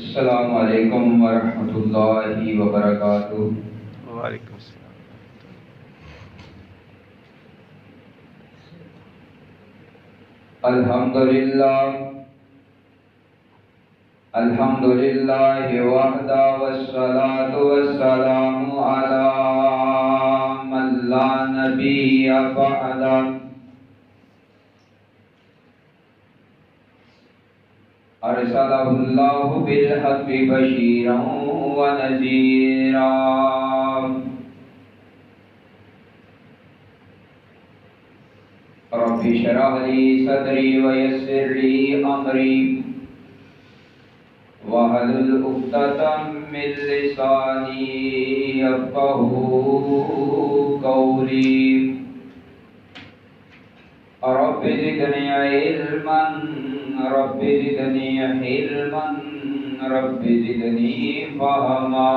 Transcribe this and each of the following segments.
السلام علیکم ورحمۃ اللہ وبرکاتہ۔ وعلیکم السلام۔ الحمد للہ وحدہ والصلاة والسلام علی من لا نبی بعدہ۔ ارسلہ اللہ بالحق بشیرا ونذیرا۔ رب اشرح لی صدری ویسر لی امری واحلل عقدۃ من لسانی یفقہوا قولی۔ رب زدنی علما رب زدنی علما رب زدنی فہما۔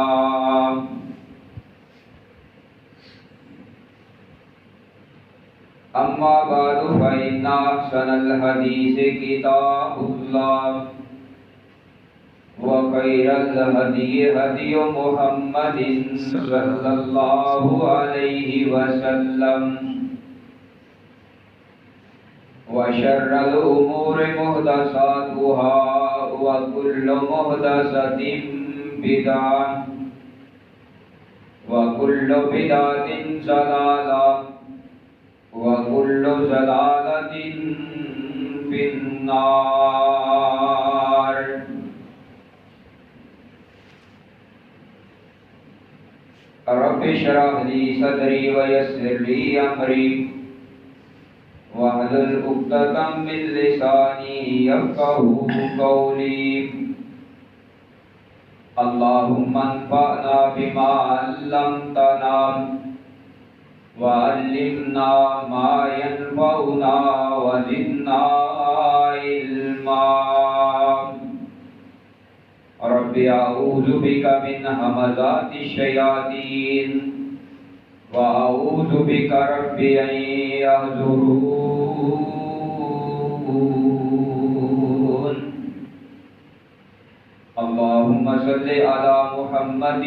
اما بعد فإن أحسن الحديث كتاب الله وخير الهدي هدي محمد صلى الله عليه وسلم وشر الأمور محدثاتها وكل محدثة بدعة وكل بدعة ضلالة وَكُلُّ ضَلَالَةٍ فِي النَّارِ۔ رب اشرح لي صدري ويسر لي أمري واحلل عقدة من لساني يفقهوا قولي۔ اللهم انفعنا بما علمتنا وعلمنا ما ينفعنا وزدنا علما۔ رب أعوذ بك من همزات الشياطين وأعوذ بك رب أن يحضرون۔ اللهم صل على محمد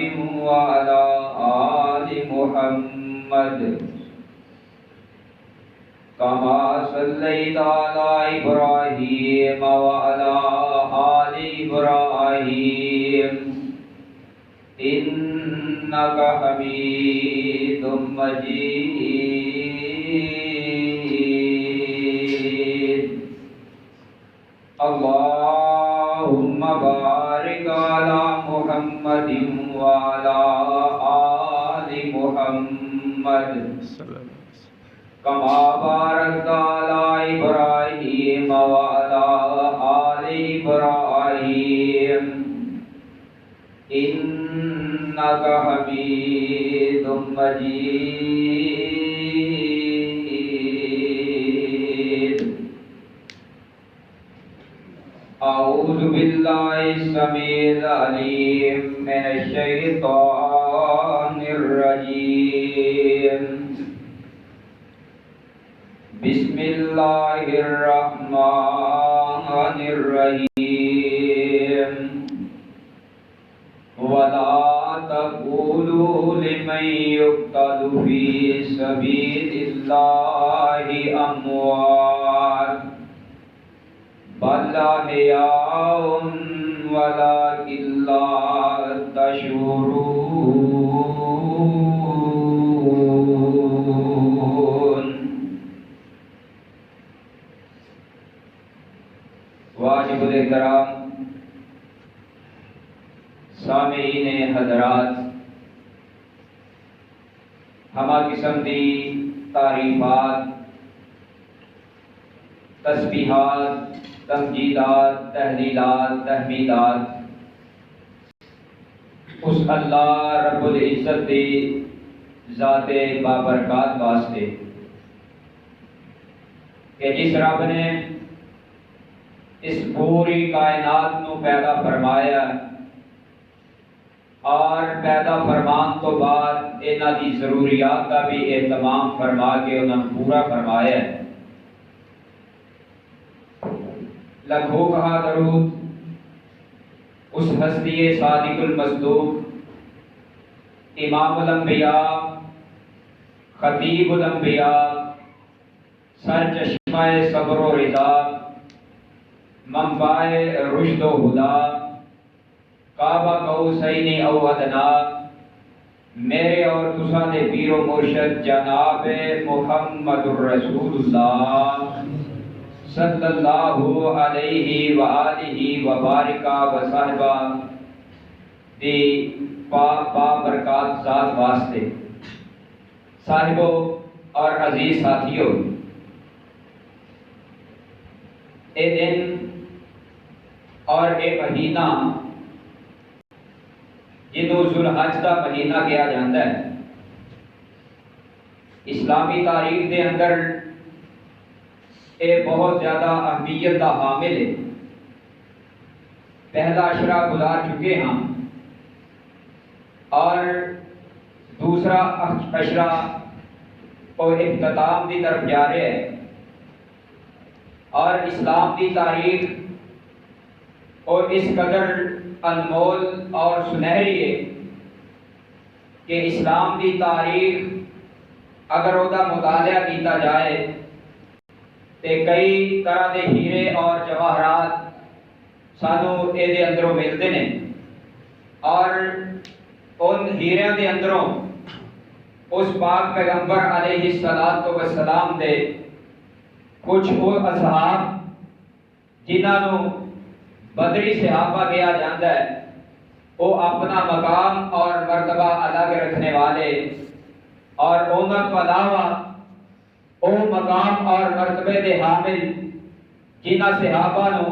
وعلى آل محمد كما صليت على إبراهيم وعلى آل إبراهيم إنك حميد مجيد۔ اللهم بارك على محمد وعلى آل محمد كما باركت على إبراهيم وعلى آل إبراهيم إنك حميد مجيد۔ أعوذ بالله السميع العليم من الشيطان الرجيم۔ بسم الله الرحمن الرحيم۔ ولا تقولوا لمن يقتل في سبيل الله أموات بل أحياء ولكن لا تشعرون۔ واجب الاحترام سامعین حضرات، ہمہ قسم دی تعریفات، تسبیحات، تمجیدات، تحلیلات، تحمیدات اس اللہ رب العزت دی ذات بابرکات واسطے کہ جس رب نے اس پوری کائنات نو پیدا فرمایا اور پیدا فرمان تو بعد انہاں دی ضروریات کا بھی اہتمام فرما کے انہاں پورا فرمایا ہے۔ لاکھوں کہا درود اس ہستی صادق المصدوق، امام الانبیاء، خطیب الانبیاء، سرچشمہ صبر و رضا، منبع رشد و ہدا، کعبہ قوسین او ادنا، میرے اور تساں دے پیر و مرشد جناب محمد الرسول اللہ صلی اللہ علیہ وآلہ وبارک وصحبہ دی پاک برکات ذات واسطے۔ صاحبوں اور عزیز ساتھیوں، اے دن اور اے مہینہ جنوں ذوالحج کا مہینہ کہا جاتا ہے، اسلامی تاریخ دے اندر اے بہت زیادہ اہمیت کا حامل ہے۔ پہلا عشرہ گزار چکے ہاں اور دوسرا عشرہ اور اختتام کی طرف جا رہے ہیں، اور اسلام کی تاریخ اور اس قدر انمول اور سنہری ہے کہ اسلام کی تاریخ اگر وہ مطالعہ کیتا جائے تو کئی طرح کے ہیرے اور جواہرات سانو یہ اندروں ملتے ہیں، اور ان ہیریاں دے اندروں اس پاک پیغمبر علیہ السلام دے کچھ وہ اصحاب جنہوں بدری صحابہ کہا جاتا ہے، وہ اپنا مقام اور مرتبہ الگ رکھنے والے، اور انہوں کو علاوہ وہ مقام اور مرتبے دے حامل جنہ صحابہ نو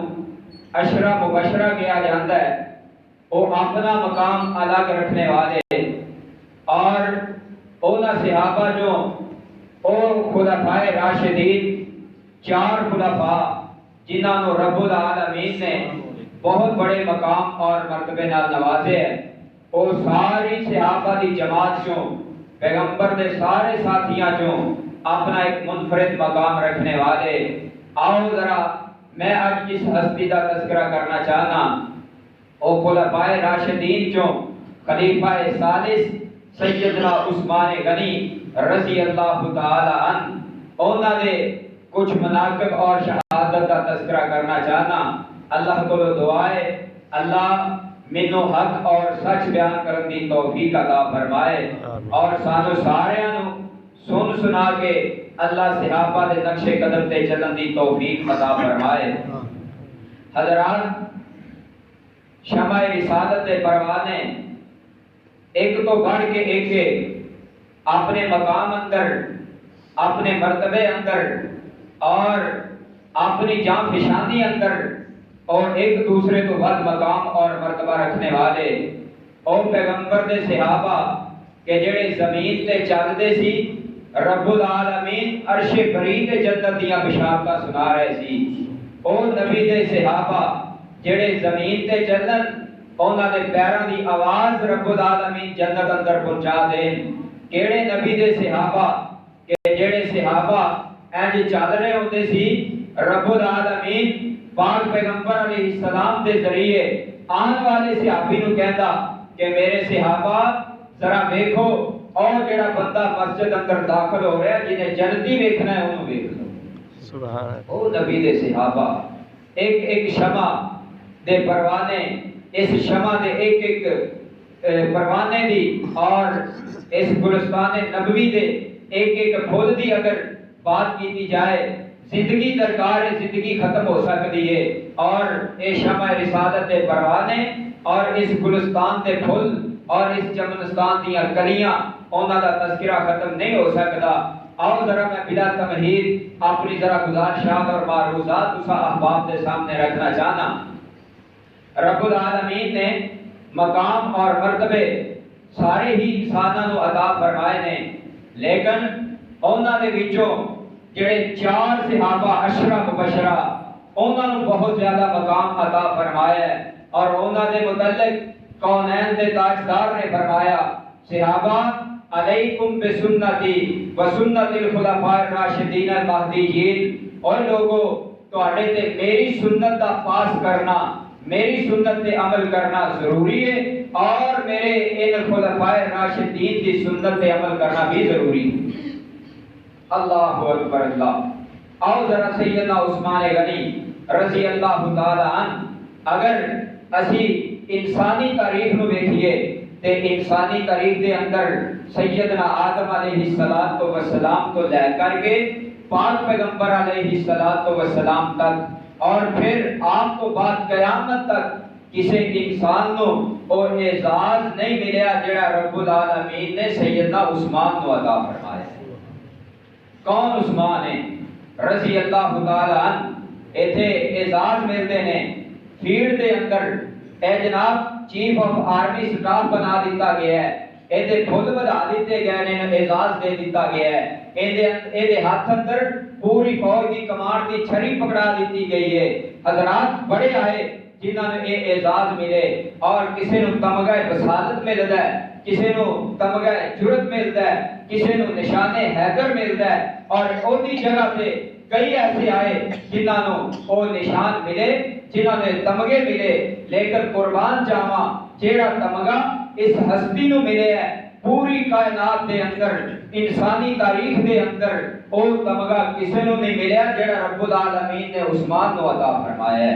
عشرہ مبشرہ کہا جاتا ہے، وہ اپنا مقام الگ رکھنے والے، اور انہوں صحابہ جو او خلفائے راشدین، چار خلفاء جنہوں رب العالمین نے بہت بڑے مقام اور مرتبے نال نوازے ہیں، وہ ساری صحابہ دی جماعت چوں پیغمبر دے سارے ساتھیاں چوں اپنا ایک منفرد مقام رکھنے والے۔ آؤ ذرا میں آج جس ہستی کا تذکرہ کرنا چاہنا وہ خلفائے راشدین چوں خلیفہ ثالث سیدنا عثمان غنی رضی اللہ تعالی عنہ، انہاں دے کچھ مناقب اور شہادت کا تذکرہ کرنا چاہنا۔ اللہ کو دعائے اللہ منو حق اور سچ بیان کرن دی توفیق عطا فرمائے، اور سانو سارے سن سنا کے اللہ صحابہ دے نقش قدم تے چلن دی توفیق عطا فرمائے۔ حضرات، شمع رسالت دے پروانے ایک تو بڑھ کے ایک اپنے مقام اندر، اپنے مرتبے اندر اور اپنی جان فشانی اندر اور ایک دوسرے تو ود مقام اور مرتبہ رکھنے والے اور پیغمبر دے صحابہ کہ جڑے زمین تے چلدے سی، رب العالمین عرش بری تے جنت دیاں بشارتاں سنا رہے سی۔ او نبی دے صحابہ جڑے زمین تے چلن، انہاں دے پیراں دی آواز رب العالمین جنت اندر پہنچا دین۔ کیڑے نبی دے صحابہ کہ جڑے صحابہ انج چل رہے ہوندے سی، رب العالمین پاک پیغمبر علیہ السلام دے ذریعے آن والے صحابی نو کہندا کہ میرے صحابہ ذرا دیکھو، اور جڑا بندہ مسجد اندر داخل ہو رہا ہے جنہیں جنتی ویکھنا ہے انہوں ویکھ لو۔ سبحان اللہ۔ او نبی دے صحابہ ایک ایک شمع دے پروانے، اس شمع دے ایک ایک پروانے دی اور اس گلستان نبوی دے ایک ایک پھول دی اگر بات کی جائے، زندگی درکار ہے، زندگی ختم ہو سکتی ہے، اور اے شمع رسالت دے پروانے اور اس گلستان دے پھول اور اس چمنستان دیاں کلیاں انہاں دا تذکرہ ختم نہیں ہو سکتا۔ آؤ ذرا میں بلا تمہید اپنی ذرا گزارشات اور معروضات اسا احباب دے سامنے رکھنا چاہنا۔ رب العالمین نے مقام اور مرتبے سارے ہی انسانوں عطا فرمائے نے، لیکن انہاں دے وچوں جڑے چار صحابہ عشرہ مبشرہ انہاں نوں بہت زیادہ مقام عطا فرمایا ہے، اور انہاں دے متعلق کونین دے تاجدار نے فرمایا، صحابہ علیکم بسنتی وسنت الخلفاء الراشدین المہدیین، اور لوگوں تواڈے تے میری سنت دا پاس کرنا، میری سنت پہ عمل کرنا ضروری ہے اور میرے ان خلفائے راشدین کی سنت پہ عمل کرنا بھی ضروری ہے۔ اللہ اکبر اللہ۔ آؤ ذرا سیدنا عثمان غنی رضی اللہ تعالی عنہ اگر اسی انسانی تاریخ نو دیکھیے تے انسانی تاریخ دے اندر سیدنا آدم علیہ السلام تو لے کر کے پاک پیغمبر علیہ السلام تک اور پھر آپ کو بعد قیامت تک کسی انسان نو اور اعزاز نہیں ملیا جڑا رب العالمین نے سیدنا عثمان نو عطا فرمایا۔ کون عثمان ہے رضی اللہ تعالی عنہ؟ ایتھے اعزاز ملتے ہیں فیلڈ دے اندر اے جناب چیف آف آرمی سٹاف بنا دیتا گیا ہے، ایدے پھول بڑھا دیتے گئے نے، اعزاز دے دیتا گیا ہے، ایدے ہاتھ اندر پوری فوج کی کمانڈ کی چھری پکڑا دیتی گئی ہے۔ حضرات بڑے آئے جنہاں نے یہ اعزاز ملے اور کسی نو تمغہ بسالت ملدا ہے، کسی نو تمغہ جرت ملدا ہے، کسی نو نشان حیدر ملدا ہے اور اودی جگہ پہ کئی ایسے آئے جنہاں نو او نشان ملے، جنہاں نے تمغے ملے، لیکن قربان جاواں جیڑا تمغہ اس ہستی نو ملے ہے پوری کائنات دے اندر انسانی تاریخ دے اندر او تمغہ کسی نو نہیں ملیا جیڑا رب العالمین نے عثمان نو عطا فرمایا ہے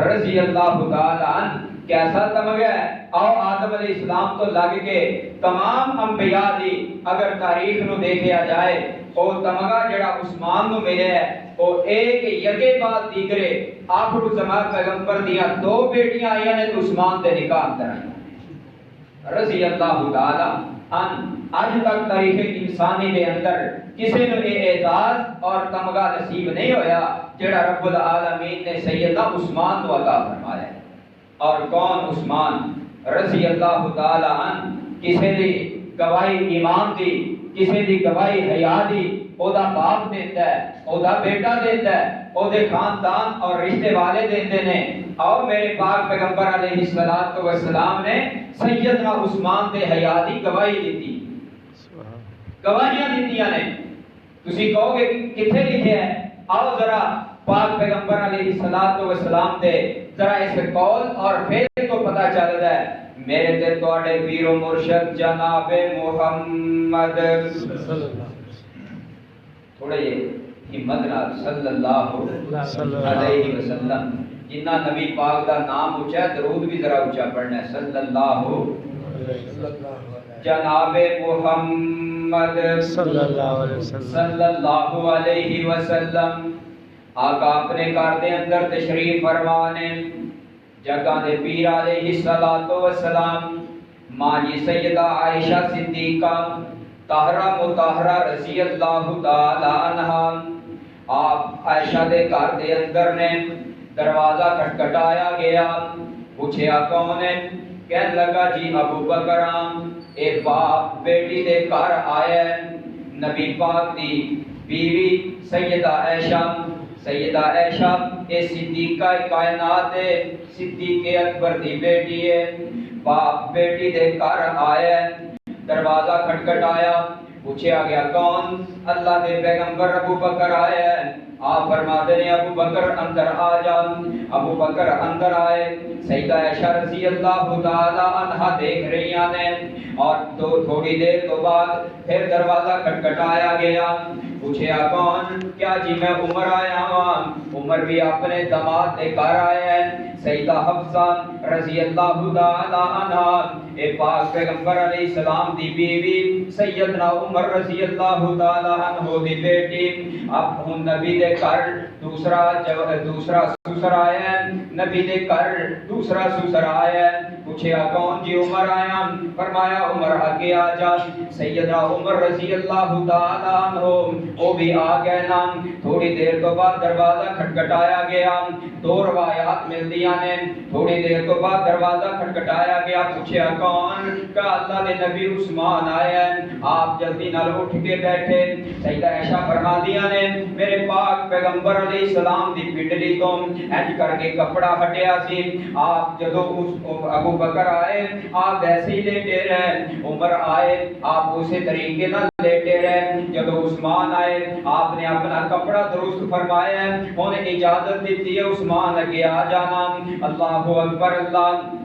رضی اللہ تعالی عنہ۔ کیسا تمغہ ہے؟ آؤ آدم علیہ السلام تو لگ کے تمام انبیاء دی اگر تاریخ نو دیکھیا جائے او تمغہ جڑا عثمان نو ملے ہے او ایک یکے بعد دیگرے آخر زمان پیغمبر دیا دو بیٹیاں آئیاں نے تو عثمان دے نکاح اندر آئیاں رضی اللہ تعالی عنہ۔ آج تک تاریخ انسانی دے اندر کسی نے یہ اعزاز اور تمغہ نصیب نہیں ہویا جڑا رب العالمین نے سیدنا عثمان کو عطا فرمایا ہے۔ اور کون عثمان رضی اللہ تعالی عنہ؟ کسی دی گواہی ایمان دی، کسی دی گواہی حیا دی او دا باپ دیتا ہے، او دا بیٹا دیتا ہے، او دے خاندان اور رشتے والے دیتے نے۔ اور میرے پاک پیغمبر علیہ السلام نے سیدنا عثمان دے حیا دی گواہی دیتی، گواہیاں دیتیاں نے۔ تسی کہو گے کتھے لکھے ہے؟ آؤ ذرا پاک پیغمبر علیہ السلام دے ذرا اس قول اور فعل کو پتہ چل رہا ہے۔ میرے تے تواڈے پیر و مرشد جناب محمد تھوڑے یہ ہمت نال صلی اللہ علیہ وسلم، جنہ نبی پاک دا نام اونچا ہے درود بھی ذرا اونچا پڑھنا ہے، صلی اللہ جناب محمد صلی اللہ علیہ وسلم۔ آقا اپنے گھر دے اندر تشریف فرمانے جگہ دے پیر علیہ السلام ماں جی سیدہ عائشہ صدیقہ طاہرہ مطہرہ رضی اللہ تعالی عنہا، آپ عائشہ دے گھر دے اندر نے دروازہ کھٹکھٹایا گیا، پوچھیا کون ہے؟ کہنے لگا جی ابو بکر اے باپ بیٹی دے گھر آیا ہے، نبی پاک دی بیوی سیدہ عائشہ، سیدہ عائشہ اے صدیقہ کائنات ہے، صدیق اکبر دی بیٹی ہے، باپ بیٹی دے گھر آیا ہے، دروازہ کھٹکھٹایا، پوچھا گیا کون؟ اللہ دے پیغمبر ابو بکر آیا ہے۔ آپ فرماتے ہیں ابو بکر اندر آ جا۔ ابو بکر اندر آئے، سیدہ عائشہ رضی اللہ تعالی عنہا دیکھ رہی ہیں اور تھوڑی دیر تو بعد پھر دروازہ کھٹکھٹایا گیا، پوچھا کون؟ کیا جی میں عمر آیا ہوں۔ عمر بھی اپنے داماد دے گھر آیا ہے، سیدہ حفصہ رضی اللہ تعالی عنہا اے پاک پیغمبر علیہ السلام دی بیوی سیدنا عمر رضی اللہ تعالی عنہ دی بیٹی، اب ہن نبی دے گھر دوسرا سسر آیا ہے، نبی دے گھر دوسرا سسر آیا ہے، پوچھا کون؟ جی عمر آیا۔ فرمایا عمر آگے آ جا۔ سیدنا عمر رضی اللہ تعالی عنہ وہ بھی آ گئے نا۔ تھوڑی دیر تو بعد دروازہ کھٹکھٹایا گیا، دو روایات ملدیاں نے، تھوڑی دیر تو بعد دروازہ کھٹکھٹایا گیا، پوچھا کون؟ کہ اللہ دے نبی عثمان آیا ہے۔ آپ جلدی نال اٹھ کے بیٹھے، سیدہ عائشہ فرما دیا نے میرے پاک پیغمبر علیہ السلام دی پنڈلی تو انج کر کے کپڑا ہٹیا سی، آپ جدو اس ابو ابو بکر آئے آپ ویسے ہی لیٹے رہے، عمر آئے آپ اسی طریقے نہ لیٹے رہے، جب عثمان آئے آپ نے اپنا کپڑا درست فرمایا، انہیں اجازت دیتی ہے عثمان اگے آ جانا۔ اللہ اکبر اللہ۔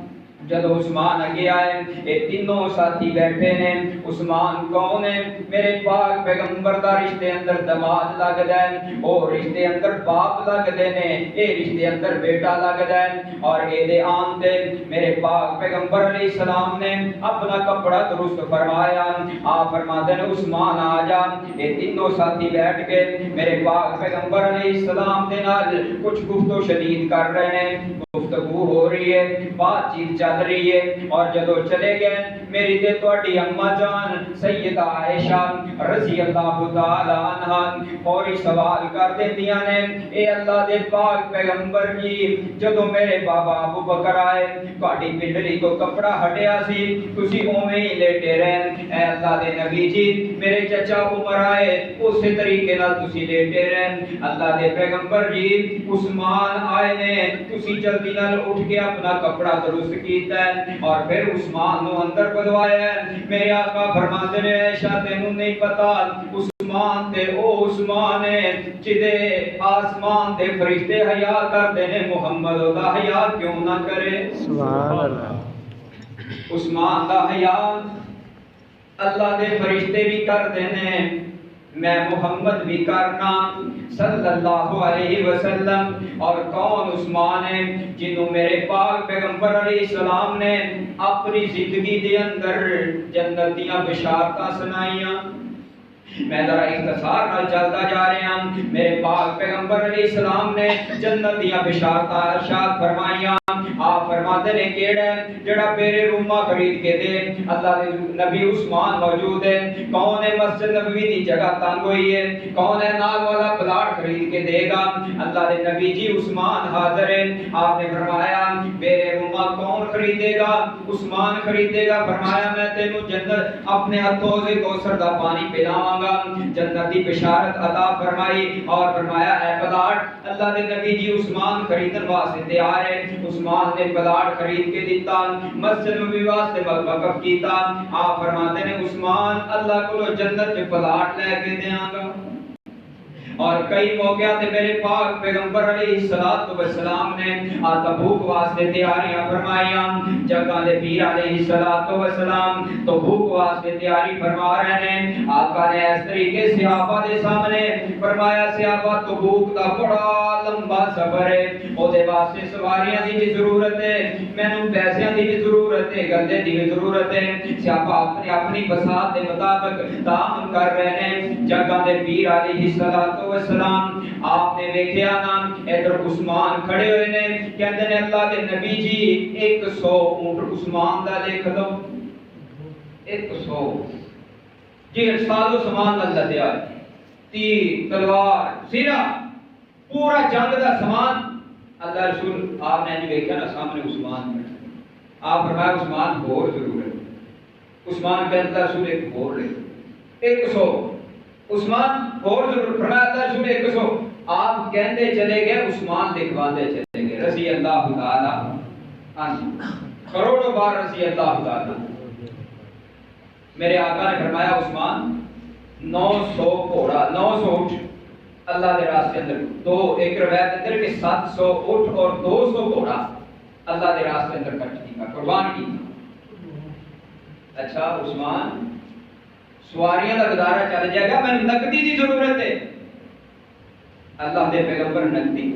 جب عثمان آگے آئے یہ تینوں ساتھی بیٹھے نے، عثمان کون ہے؟ میرے پاک پیغمبر دا رشتے اندر دماد لگدا ہے، اور رشتے اندر باپ لگدے نے، اے رشتے اندر بیٹا لگدا ہے، اور اے دے آن تے میرے پاک پیغمبر علیہ السلام نے اپنا کپڑا درست فرمایا۔ آپ فرماتے ہیں عثمان آ جا۔ یہ تینوں ساتھی بیٹھ کے میرے پاک پیغمبر علیہ السلام دے نال کچھ گفتگو شدید کر رہے ہیں، گفتگو ہو رہی ہے، بات چیت چل رہی ہے، اور جدو چلے گئے میری تے تواڈی اما جان سیدہ عائشہ رضی اللہ تعالی عنہا فوری سوال کر دیندیاں نے، اے اللہ دے پاک پیغمبر جی جدو میرے بابا ابو بکر آئے تواڈی پنڈلی تو کپڑا ہٹیا سی، تسی اوویں ہی لیٹے رہے، اے اللہ دے نبی جی میرے چچا عمر آئے اسی طریقے نال تسی لیٹے رہے، اللہ دے پیغمبر جی عثمان آئے نے تسی جلدی نال اٹھ کے اپنا کپڑا درست کیتا ہے، اور پھر عثمان نو اندر بلوایا ہے۔ میرے آقا فرماتے ہیں عائشہ تینوں نہیں پتا عثمان تے او عثمان ہے جدے آسمان دے فرشتے حیا کردے نے، محمد دا حیا کیوں نہ کرے؟ سبحان اللہ۔ عثمان دا حیا اللہ دے فرشتے بھی کردے نے، میں محمد بھی کرنا صلی اللہ علیہ وسلم۔ اور کون عثمان ہے جنہوں میرے پاک پیغمبر علیہ السلام نے اپنی زندگی دے اندر جنتیاں بشارتاں سنائیاں۔ میں ذرا اختصار نال چلتا جا رہا ہوں، میرے پاک پیغمبر علیہ السلام نے جنت دیاں بشارتاں ارشاد فرمائیاں۔ آپ فرماتے ہیں کیڑا ہے جڑا میرے روما خرید کے دے؟ اللہ دے نبی عثمان موجود ہے، کون ہے مسجد نبوی دی جگہ تنگ ہوئی ہے، کون ہے نال والا پلاٹ خرید کے دے گا؟ اللہ دے نبی جی عثمان حاضر ہے۔ آپ نے فرمایا میرے روما کون خریدے گا؟ عثمان خریدے گا۔ فرمایا میں تینوں جنت اپنے ہاتھوں سے کوثر دا پانی پلاواں گا، جنت دی بشارت عطا فرمائی، اور فرمایا اے پلاٹ اللہ دے نبی جی عثمان خریدن واسطے تیار ہے۔ عثمان نے پلاٹ خرید کے دیتا، مسجد نبوی واسطے وقف کیتا۔ آپ فرماتے ہیں عثمان اللہ کو جنت چ پلاٹ لے کے دیاں گا۔ اور کئی موقع تے میرے پاک پیغمبر علیہ الصلوۃ والسلام نے تبوک واسطے تیاریاں فرمائیاں، جگہ دے پیر علیہ الصلوۃ والسلام تبوک واسطے تیاری فرما رہے ہیں۔ آقا نے اس طریقے صحابہ دے سامنے فرمایا صحابہ تبوک دا بڑا لمبا سفر ہے، او دے واسطے سواریاں دی بھی ضرورت ہے، مینوں پیسیاں دی بھی ضرورت ہے، گندے دی بھی ضرورت ہے۔ صحابہ اپنی بساط دے مطابق تعاون کر رہے ہیں۔ جگہ دے پیر علیہ الصلوۃ والسلام آپ نے دیکھیا نا ادھر عثمان کھڑے ہوئے نے، کہندے نے اللہ دے نبی جی 100 اونٹ عثمان دا لکھ دو، 100 جی سالو سامان اللہ دیا، تیر تلوار سیرا پورا جنگ دا سامان۔ اللہ رسول آپ نے جی دیکھا نا سامنے عثمان کھڑا، آپ فرمایا عثمان اور ضرور ہے، عثمان کہ اللہ رسول ایک اور لے 100 عثمان اور ضرور، فرمایا اللہ رسول 100 آپ کہندے چلے گئے عثمان لکھواندے چلے گئے رضی اللہ تعالی کروڑوں بار رضی اللہ تعالی۔ میرے آقا نے فرمایا عثمان 900 گھوڑا 900 اونٹ اللہ دے راستے اندر، دو ایک روایت اندر کہ 700 اونٹ اور 200 گھوڑا اللہ دے راستے اندر خرچ کیا، قربان کیا۔ اچھا عثمان سواریاں دا گزارا چل جائے گا، میں نقدی دی ضرورت ہے۔ اللہ دے پیغمبر نقدی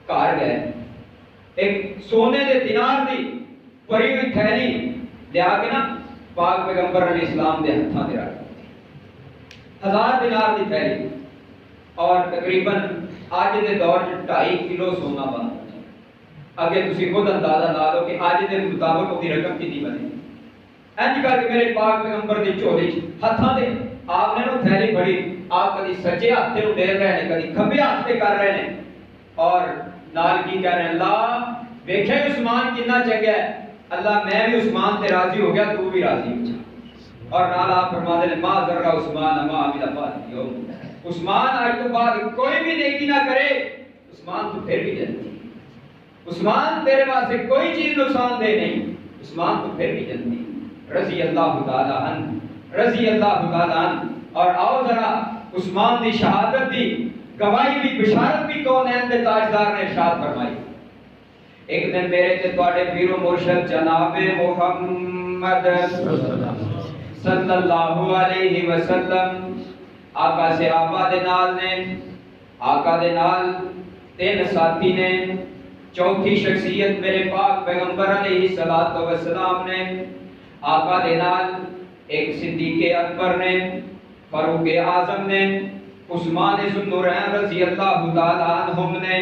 گھر گئے، ایک سونے دے دینار دی بھری ہوئی تھیلی لیا کے نا پاک پیغمبر علیہ السلام دے ہتھاں تے رکھ، 1000 دینار دی تھیلی، اور تقریباً آج دے دور 2.5 کلو سونا بنتا۔ اگے تسی خود اندازہ لا لو کہ آج دے مطابق وہ رقم کتنی بنے۔ انج کر کے میرے پاک پیغمبر دی جھولی ہتھاں دے آپ نے نو تھیلی بڑی، آپ کدی سجے ہاتھ تے ڈیر رہے ہیں، کدی کھبے ہاتھ تے کر رہے ہیں، اور نال کی کہہ رہے ہیں اللہ ویکھے عثمان کتنا چنگا ہے، اللہ میں بھی عثمان تے راضی ہو گیا تو بھی راضی ہو جا۔ اور نال آپ فرماتے ہیں ما ذرا عثمان ما عمل بعد یوم، عثمان آج تو بعد کوئی بھی نیکی نہ کرے عثمان تو پھر بھی جنتی۔ عثمان تیرے واسطے کوئی چیز نقصان دہ نہیں. عثمان تو پھر بھی جنتی رضی اللہ تعالیٰ عنہ، رضی اللہ تعالیٰ عنہ. اور آؤ ذرا عثمان دی شہادت دی گواہی بھی بشارت بھی کونین دے تاجدار نے ارشاد فرمائی. ایک دن میرے تے تواڈے پیر و مرشد جناب محمد صلی اللہ علیہ وسلم آقا صحابہ دے نال نے، آقا دے نال تین ساتھی نے، چوتھی شخصیت میرے پاک پیغمبر علیہ الصلوۃ والسلام نے، آقا دے نال ایک صدیق اکبر نے، فاروق اعظم نے، عثمان ذو النورین رضی اللہ تعالی عنہم نے.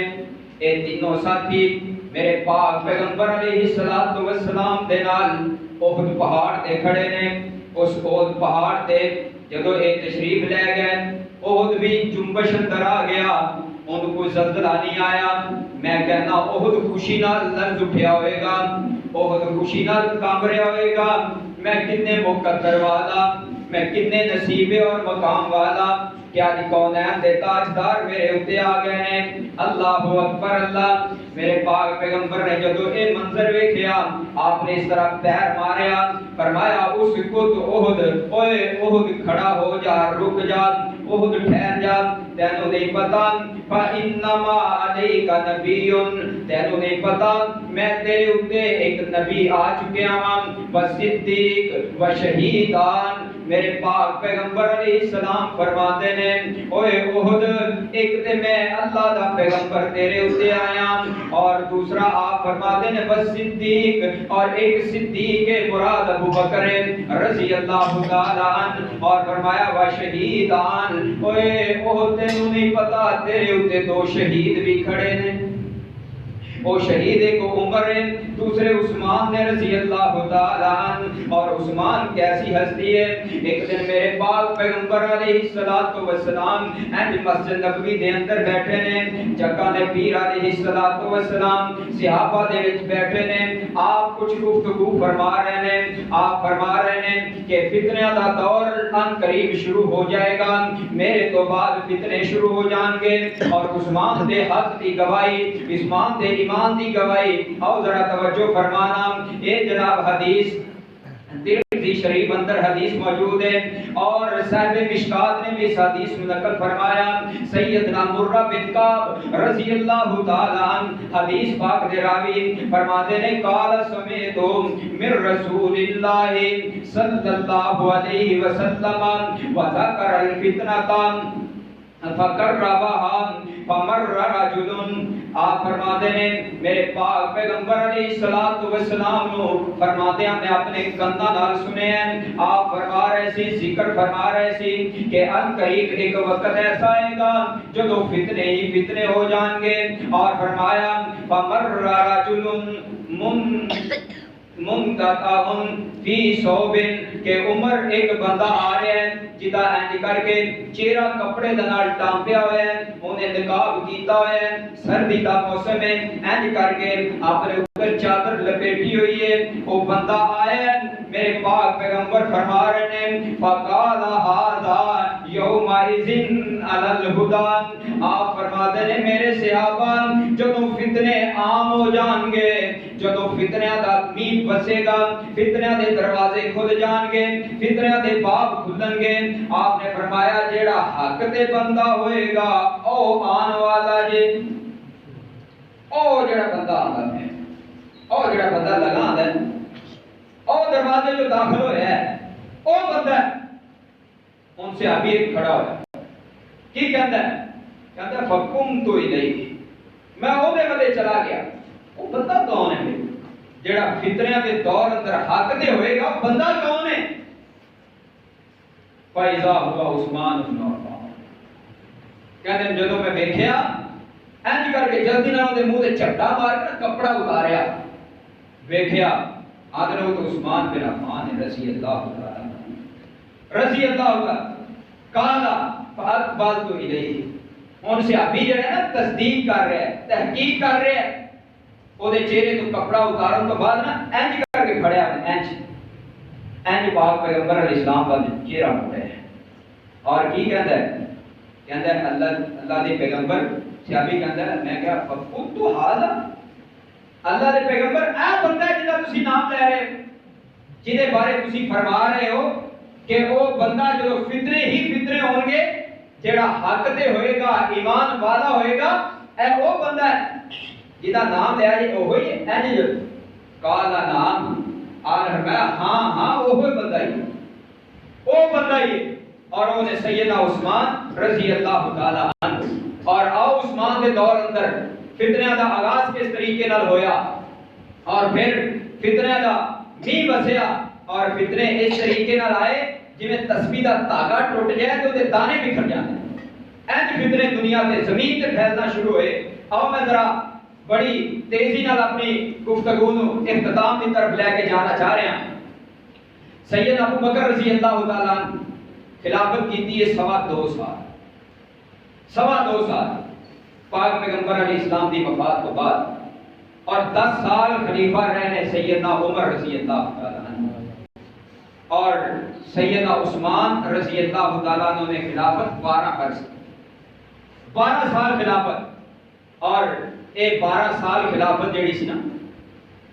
اے تینوں ساتھی میرے پاک پیغمبر علیہ الصلوۃ والسلام دے نال احد پہاڑ تے کھڑے نے. اس احد پہاڑ تے جدوں اے تشریف لے گئے احد بھی جنبش اندر آ گیا، ان کو زلزلہ نہیں آیا. میں کہنا احد خوشی نال لرز اٹھیا ہوئے گا، احد خوشی نال کانپ رہا ہوئے گا. میں کتنے مقدر والا، میں کتنے نصیبے اور مقام والا، کیا دی کونین دے تاجدار میرے اتے آ گئے ہیں. اللہ اکبر اللہ. میرے پاک پیغمبر نے جدو اے منظر ویکھیا آپ نے اس طرح پیر ماریا، فرمایا اس کو تو احد، اوے احد کھڑا ہو جا، رک جا، احد ٹھہر جا. تینوں نہیں پتا فَإِنَّمَا عَلَيْكَ نَبِيٌّ، تینوں نہیں پتا میں تیرے اتے ایک نبی آ چکیا ہوں، وَصِدِّیق وَشَہِیدان. میرے پاک پیغمبر علیہ السلام فرماتے ہیں اوے احد، ایک تے میں اللہ دا پیغمبر تیرے اتے آیا، اور دوسرا آپ فرماتے ہیں بس صدیق، اور ایک صدیق مراد ابو بکر رضی اللہ تعالی عنہ، اور فرمایا وہ شہیدان. اوے احد تینوں نہیں پتا تیرے اتے دو شہید بھی کھڑے نے. وہ شہید ایک عمر ہے، دوسرے عثمان نے رضی اللہ تعالی عنہ. اور عثمان کیسی ہستی ہے. ایک دن میرے پاک پیغمبر علیہ الصلوۃ والسلام اینڈ مسجد نبوی دے اندر بیٹھے نے، جگہ نے پیر علیہ الصلوۃ والسلام صحابہ دے وچ بیٹھے نے. آپ کچھ گفتگو فرما رہے ہیں، آپ فرما رہے ہیں کہ فتنہ دا دور ان قریب شروع ہو جائے گا، میرے تو بعد فتنے شروع ہو جان گے. اور عثمان دے حق دی گواہی، عثمان دے ایمان دی گواہی. اور ذرا توجہ فرمانا، یہ جناب حدیث ترمذی شریف اندر حدیث موجود ہے، اور صاحب مشکات نے بھی اس حدیث میں نقل فرمایا. سیدنا مرہ بن کعب رضی اللہ تعالی عنہ حدیث پاک دے راوی فرماتے ہیں قال سمعت من رسول اللہ صلی اللہ علیہ وسلم وذکر الفتنہ فقربها فمر رجل. آپ فرماتے ہیں میرے پاک پیغمبر علیہ الصلوۃ والسلام نو فرماتے ہیں میں اپنے کنداں نال سنے ہیں، آپ فرما رہے سی، ذکر فرما رہے سی کہ ان قریب ایک وقت ایسا آئے گا جدو فتنے ہی فتنے ہو جان گے. اور فرمایا فمر رجل منقطعن فی ثوب، کہ عمر ایک بندہ آ رہا ہے جدا اینج کر کے چہرہ کپڑے دے نال ٹانپیا ہوا ہے، انہیں نقاب کیتا ہوا ہے، سردی دا موسم ہے، اینج کر کے اپنے اوپر چادر لپیٹی ہوئی ہے. وہ بندہ آیا ہے، میرے پاک پیغمبر فرما رہے ہیں فقال ھذا یومئذ علی الہدی. آپ فرماتے ہیں میرے صحابہ جدوں فتنے عام ہو جان گے، جدوں فتنیاں دا مین بسے گا، فتنیاں دے دروازے کھل جان گے، فتنیاں دے باب کھلن گے. آپ نے فرمایا جیڑا حق تے بندہ ہوئے گا او آن والا جے، او جیڑا بندہ آندا ہے، او جیڑا بندہ لگا آندا ہے، او دروازے جو داخل ہویا ہے او بندہ ہے. ان سے ابھی ایک کھڑا ہوا کی کہتا ہے، کہتا ہے فقمت الیہ، میں او دے والے چلا گیا. وہ بندہ کون ہے جیڑا فتنیاں دے دور اندر حق دے ہوئے گا، بندہ کون ہے؟ فَإِذَا هُوَ عثمان بن عفان. کہتے ہیں جدوں میں دیکھیا اینج کر کے جلدی نال دے منہ تے چپٹا مار کے کپڑا اتاریا، دیکھیا آدھے وہ تو عثمان بن عفان رضی اللہ تعالی رضی اللہ تعالی. قالا فاقبلت الیہ. ان سے ابھی جو ہے نا تصدیق کر رہے ہیں، تحقیق کر رہے ہیں. وہ دے چہرے تو کپڑا اتارن تو بعد نا اینج کر کے کھڑیا، اینج پاک پیغمبر علیہ السلام کا چہرہ موڑے اور کی کہتا ہے اللہ دے پیغمبر صحابی کہتا ہے میں کہا فقلت ھذا، اللہ دے پیغمبر اے بندہ جہاں تسی نام لے رہے ہو، جہدے بارے تسی فرما رہے ہو کہ وہ بندہ جو فطرے ہی فطرے ہوں گے، جڑا حق تے ہوئے گا، ایمان والا ہوئے گا، اے وہ بندہ ہے جہاں نام لیا جی وہی ہے جی کالا نام آر فرمایا ہاں ہاں وہی بندہ ہی وہ بندہ ہی ہے۔ اور وہ نے سیدنا عثمان رضی اللہ تعالی عنہ، اور آؤ عثمان کے دور اندر فتنہ دا آغاز کس طریقے نال ہویا، اور پھر فتنہ دا می وسیا، اور فتنے اس طریقے نال آئے جویں تسبیح دا دھاگا ٹوٹ جائے تو دے دانے بکھر جاندے ہیں۔ اینج فتنے دنیا تے زمین تے پھیلنا شروع ہوئے۔ آؤ میں ذرا بڑی تیزی نال اپنی گفتگو نو اختتام کی طرف لے کے جانا چاہ رہے ہیں۔ سید ابو بکر رضی اللہ تعالی عنہ خلافت کیتی ہے 2.25 سال، 2.25 سال پاک پیغمبر علیہ السلام دی وفات تو بعد، اور 10 سال خلیفہ رہے سیدنا عمر رضی اللہ تعالی عنہ، اور سیدنا عثمان رضی اللہ تعالی عنہ نے خلافت 12 عرص 12 سال خلافت، اور اے 12 سال خلافت جڑی سی نا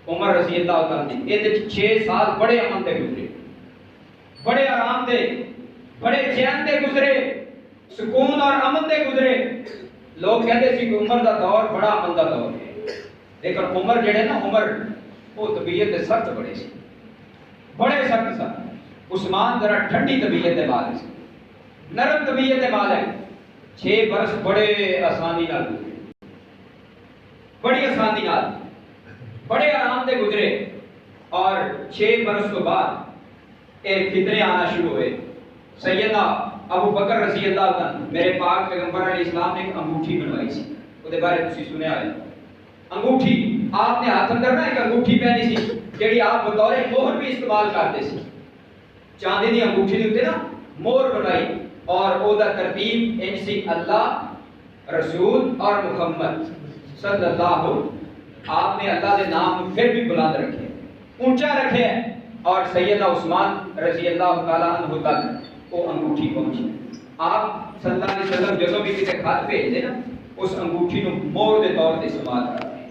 عمر رضی اللہ تعالی عنہ، اے 6 سال بڑے امن تے گزرے، بڑے آرام دے، بڑے چین دے گزرے، سکون اور امن دے گزرے۔ لوگ کہتے سی کہ عمر دا دور بڑا امن دا دور ہے، لیکن عمر جڑے نا عمر وہ طبیعت دے سخت بڑے سی، بڑے سخت سخت۔ عثمان ذرا ٹھنڈی طبیعت دے مالک سی، نرم طبیعت دے مالک۔ 6 برس بڑے آسانی نال گزرے، بڑی آسانی نال، بڑے آرام دے گزرے، اور 6 برس تو بعد ایک فتنے آنا شروع ہوئے۔ سیدنا ابو بکر رضی اللہ عنہ، میرے پاک پیغمبر علیہ السلام نے ایک انگوٹھی بنوائی سی، وہ دے بارے تسی سنیا ہے انگوٹھی، آپ نے ہاتھ اندر نا ایک انگوٹھی پہنی سی جیڑی آپ بطور مہر بھی استعمال کرتے سی، چاندی دی انگوٹھی دے اوتے نا مہر بنائی، اور او دا ترتیب انج سی اللہ رسول اور محمد صلی اللہ، آپ نے اللہ دے نام پھر بھی بلند رکھے، اونچا رکھے، اور سیدنا عثمان رضی اللہ تعالی عنہ تک وہ انگوٹھی پہنچی۔ آپ صلی اللہ علیہ وسلم جدوں بھی کسی خط بھیجتے نا اس انگوٹھی نو مہر دے طور تے استعمال کرتے ہیں،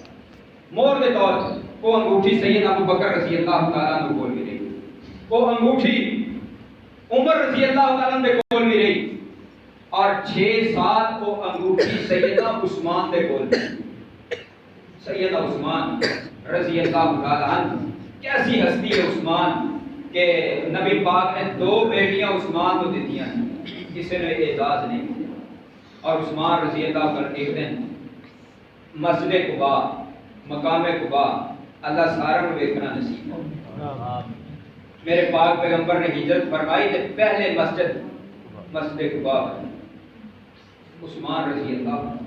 مہر دے طور تے وہ انگوٹھی سیدنا ابو بکر رضی اللہ تعالی عنہ کول بھی رہی، وہ انگوٹھی عمر رضی اللہ تعالی عنہ دے کول بھی رہی، اور 6 سال وہ انگوٹھی سیدنا عثمان دے کول بھی۔ سیدنا عثمان رضی اللہ تعالی عنہ کیسی ہستی ہے عثمان کہ نبی پاک نے 2 بیٹیاں عثمان کو دیتیاں ہیں، کسی نے اعزاز نہیں کیا۔ اور عثمان رضی اللہ عنہ ایک دن مسجد قباء، مقام قباء، اللہ سارا کو دیکھنا نصیب ہو، میرے پاک پیغمبر نے ہجرت فرمائی تے پہلے مسجد قباء عثمان رضی اللہ عنہ۔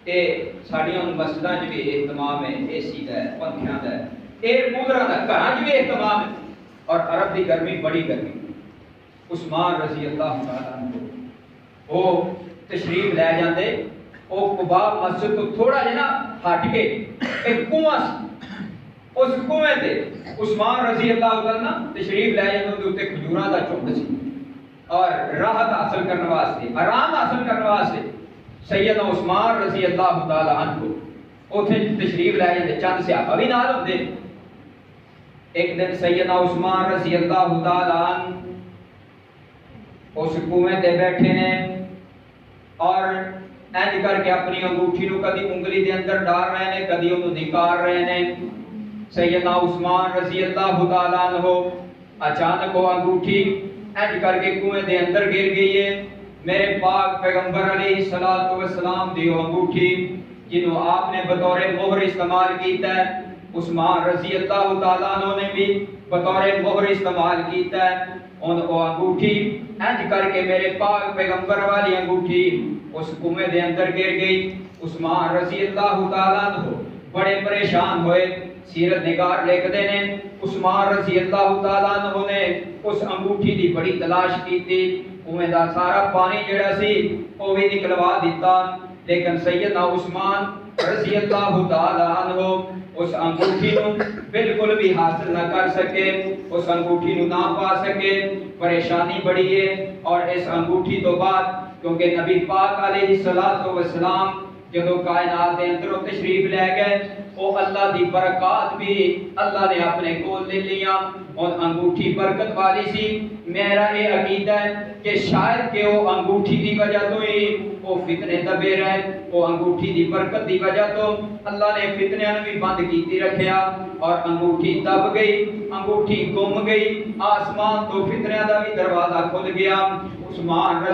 اے ساڈیاں مسجداں وچ بھی اہتمام ہے، اے سی دا ہے، پنکھیاں دا ہے، ایئر کولراں دا، گھراں وچ بھی اہتمام ہے، اور عرب دی گرمی بڑی گرمی۔ عثمان رضی اللہ تعالی عنہ وہ تشریف لے جاندے، وہ قباء مسجد تو تھوڑا جہا ہٹ کے ایک کنواں سی، اس کنویں تے عثمان رضی اللہ تعالی عنہ تشریف لے جاندے، اودے اوتے کھجوراں دا جھنڈ سی، اور راحت حاصل کرنے واسطے، آرام حاصل کرنے واسطے سیدنا عثمان رضی اللہ تعالی عنہ اوتھے تشریف لے جاندے، چند صحابہ بھی نال ہوندے۔ ایک دن سیدنا عثمان رضی اللہ تعالی عنہ اس کنویں تے بیٹھے نے، اور اینج کر کے اپنی انگوٹھی نو کدی انگلی دے اندر ڈال رہے نے، کدی اونوں نکال رہے نے۔ سیدنا عثمان رضی اللہ تعالی عنہ اچانک وہ انگوٹھی اینج کر کے کنویں دے اندر گر گئی ہے۔ میرے پاک پیغمبر علیہ الصلوۃ والسلام دی انگوٹھی جنوں آپ نے بطور مہر استعمال کیتا ہے، عثمان رضی اللہ تعالی عنہ نے بھی بطور مہر استعمال کیتا ہے۔ ان انگوٹھی اینج کر کے میرے پاک پیغمبر والی انگوٹھی اس کنویں دے اندر گر گئی۔ عثمان رضی اللہ تعالی عنہ بڑے پریشان ہوئے۔ سیرت نگار لکھتے ہیں عثمان رضی اللہ تعالی عنہ نے اس انگوٹھی دی بڑی تلاش کی تھی، کنویں دا سارا پانی جڑا سی وہ بھی نکلوا دیتا، لیکن سیدنا عثمان رضی اللہ تعالی عنہ اس انگوٹھی نو بالکل بھی حاصل نہ کر سکے، اس انگوٹھی نو نہ پا سکے۔ پریشانی بڑی ہے، اور اس انگوٹھی تو بعد کیونکہ نبی پاک علیہ الصلوۃ والسلام جدو کائنات دے اندر تشریف لے گئے وہ اللہ دی برکات بھی اللہ نے اپنے کول لے لیا اور انگوٹھی برکت والی سی میرا یہ عقیدہ ہے کہ شاید کہ وہ انگوٹھی دی وجہ تو ہی وہ فتنے دبے رہے وہ انگوٹھی دی برکت دی وجہ تو اللہ نے فتنیاں بھی بند کیتی رکھیا اور انگوٹھی دب گئی انگوٹھی گم گئی آسمان تو فتنیاں دا بھی دروازہ کھل گیا عثمان